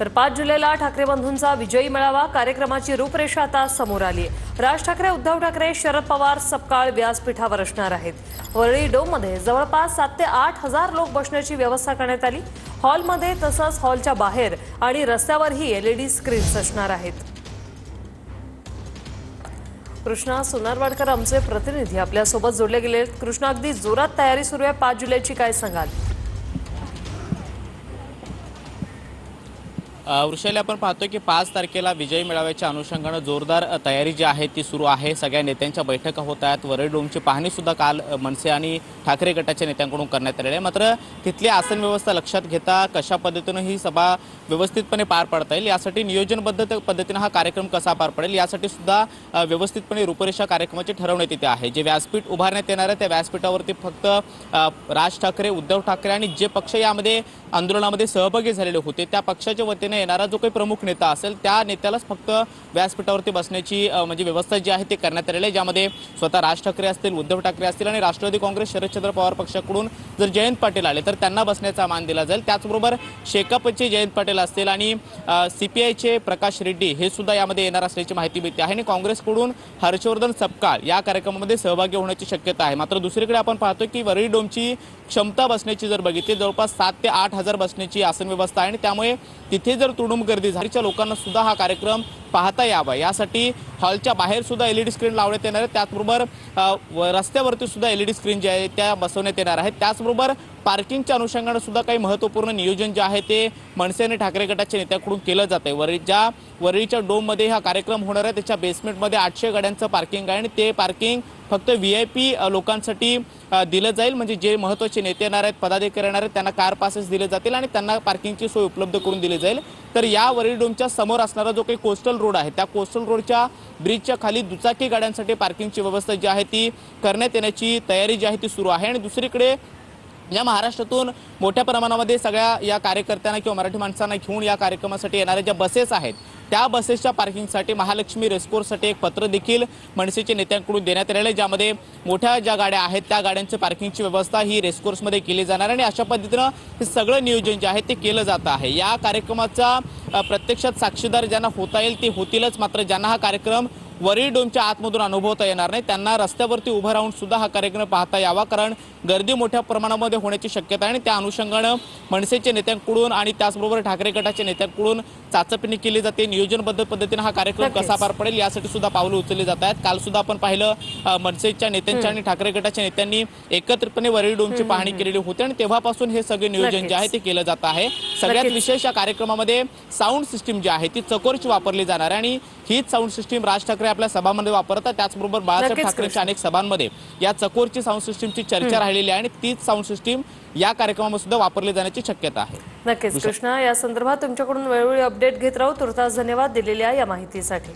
तर 5 जुलैला ठाकरे बंधूंचा विजयी मेळावा कार्यक्रमाची रूपरेषा आता समोर आली आहे। राज ठाकरे, उद्धव ठाकरे, शरद पवार सपकाळ व्यासपीठावर असणार आहेत। वरळी डोममध्ये जवळपास 7 ते 8 हजार लोक बसण्याची व्यवस्था करण्यात आली। हॉलमध्ये तसंच हॉलच्या बाहेर आणि रस्त्यावरही एलईडी स्क्रीन्स असणार आहेत। कृष्णा सोनारवाडकर आमचे प्रतिनिधी आपल्या सोबत जोडले गेले। कृष्णा, अगदी जोरात तयारी सुरू आहे 5 जुलैची, काय सांगाल? वृषाली, आपण पाहतोय की 5 तारखेला विजय मेळाव्याच्या अनुषंगानं जोरदार तयारी जी आहे ती सुरू आहे। सगळ्या नेत्यांच्या बैठका होत आहेत। वरळी डोमची पाहणी सुद्धा काल मनसे आणि ठाकरे गटाच्या नेत्यांकडून करण्यात आलेली आहे। मात्र तिथली आसन व्यवस्था लक्षात घेता कशा पद्धतीनं ही सभा व्यवस्थितपणे पार पाडता येईल यासाठी नियोजनबद्ध पद्धतीनं हा कार्यक्रम कसा पार पडेल यासाठी सुद्धा व्यवस्थितपणे रूपरेषा कार्यक्रमाची ठरवण्यात येते आहे। जे व्यासपीठ उभारण्यात येणार आहे त्या व्यासपीठावरती फक्त राज ठाकरे, उद्धव ठाकरे आणि जे पक्ष यामध्ये आंदोलनामध्ये सहभागी झालेले होते त्या पक्षाच्या वतीने येणारा जो काही प्रमुख नेता असेल त्या नेत्यालाच फक्त व्यासपीठावरती बसण्याची म्हणजे व्यवस्था जी आहे ती करण्यात आलेली आहे। ज्यामध्ये स्वतः राज ठाकरे असतील, उद्धव ठाकरे असतील आणि राष्ट्रवादी काँग्रेस शरदचंद्र पवार पक्षाकडून जर जयंत पाटील आले तर त्यांना बसण्याचा मान दिला जाईल। त्याचबरोबर शेकापचे जयंत पाटील असतील आणि सीपीआयचे प्रकाश रेड्डी हे सुद्धा यामध्ये येणार असल्याची माहिती मिळते आहे आणि काँग्रेसकडून हर्षवर्धन सपकाळ या कार्यक्रमामध्ये सहभागी होण्याची शक्यता आहे। मात्र दुसरीकडे आपण पाहतो की वरळी डोमची क्षमता बसण्याची जर बघितली जवळपास 7 ते 8 हजार बसण्याची आसन व्यवस्था आहे आणि त्यामुळे तिथे जर तुडुंब गर्दी झालीच्या लोकांना सुद्धा हा कार्यक्रम पाहता यावा यासाठी हॉलच्या बाहेर सुद्धा एलईडी स्क्रीन लावण्यात येणार आहे। त्याचबरोबर रस्त्यावरती सुद्धा एलईडी स्क्रीन जे आहे त्या बसवण्यात येणार आहेत। त्याचबरोबर पार्किंगच्या अनुषंगाने सुद्धा काही महत्त्वपूर्ण नियोजन जे आहे ते मनसे आणि ठाकरे गटाच्या नेत्यांकडून केलं जाते। वरळीच्या डोममध्ये हा कार्यक्रम होणार आहे त्याच्या बेसमेंटमध्ये 800 गाड्यांचं पार्किंग आहे आणि ते पार्किंग फक्त व्हीआयपी लोकांसाठी दिलं जाईल। म्हणजे जे महत्त्वाचे नेते येणार आहेत, पदाधिकारी येणार आहेत त्यांना कार पासेस दिले जातील आणि त्यांना पार्किंगची सोय उपलब्ध करून दिली जाईल। तर या वरळी डोमच्या समोर असणारा जो काही कोस्टल रोड आहे त्या कोस्टल रोडच्या ब्रिजच्या खाली दुचाकी गाड्यांसाठी पार्किंगची व्यवस्था जी आहे ती करण्यात येण्याची तयारी जी आहे ती सुरू आहे। आणि दुसरीकडे या महाराष्ट्रातून मोठ्या प्रमाणामध्ये सगळ्या या कार्यकर्त्यांना किंवा मराठी माणसांना घेऊन या कार्यक्रमासाठी येणाऱ्या ज्या बसेस आहेत त्या बसेसच्या पार्किंगसाठी महालक्ष्मी रेसकोर्ससाठी एक पत्र देखील मनसेच्या नेत्यांकडून देण्यात आलेलं आहे। ज्यामध्ये मोठ्या ज्या गाड्या आहेत त्या गाड्यांची पार्किंगची व्यवस्था ही रेसकोर्समध्ये केली जाणार आणि अशा पद्धतीनं हे सगळं नियोजन जे आहे ते केलं जात आहे। या कार्यक्रमाचा प्रत्यक्षात साक्षीदार ज्यांना होता येईल ते होतीलच, मात्र ज्यांना हा कार्यक्रम वरळी डोमच्या आतमधून अनुभवता येणार नाही त्यांना रस्त्यावरती उभं राहून सुद्धा हा कार्यक्रम पाहता यावा, कारण गर्दी मोठ्या प्रमाणामध्ये होण्याची शक्यता आहे आणि त्या अनुषंगानं मनसेच्या नेत्यांकडून आणि त्याचबरोबर ठाकरे गटाच्या नेत्यांकडून चाचपणी केली जाते। नियोजनबद्ध पद्धतीने हा कार्यक्रम कसा पार पडेल यासाठी सुद्धा पावलं उचलली जात आहेत। काल सुद्धा आपण पाहिलं मनसेच्या नेत्यांच्या आणि ठाकरे गटाच्या नेत्यांनी एकत्रितपणे वरळी डोमची पाहणी केलेली होती आणि तेव्हापासून हे सगळे नियोजन जे आहे ते केलं जात आहे। सगळ्यात विशेष या कार्यक्रमामध्ये साऊंड सिस्टीम जी आहे ती चकोरची वापरली जाणार आहे आणि हीच साऊंड सिस्टीम राज ठाकरे आपल्या सभांमध्ये वापरतात। त्याचबरोबर बाळासाहेब ठाकरेंच्या अनेक सभांमध्ये या चकोरची साऊंड सिस्टीमची चर्चा राहिलेली आहे आणि तीच साऊंड सिस्टीम या कार्यक्रमामध्ये सुद्धा वापरली जाण्याची शक्यता आहे। नक्कीच कृष्णा, या संदर्भात तुमच्याकडून वेळोवेळी अपडेट घेत राहू। तुर्तास धन्यवाद दिलेल्या या माहितीसाठी।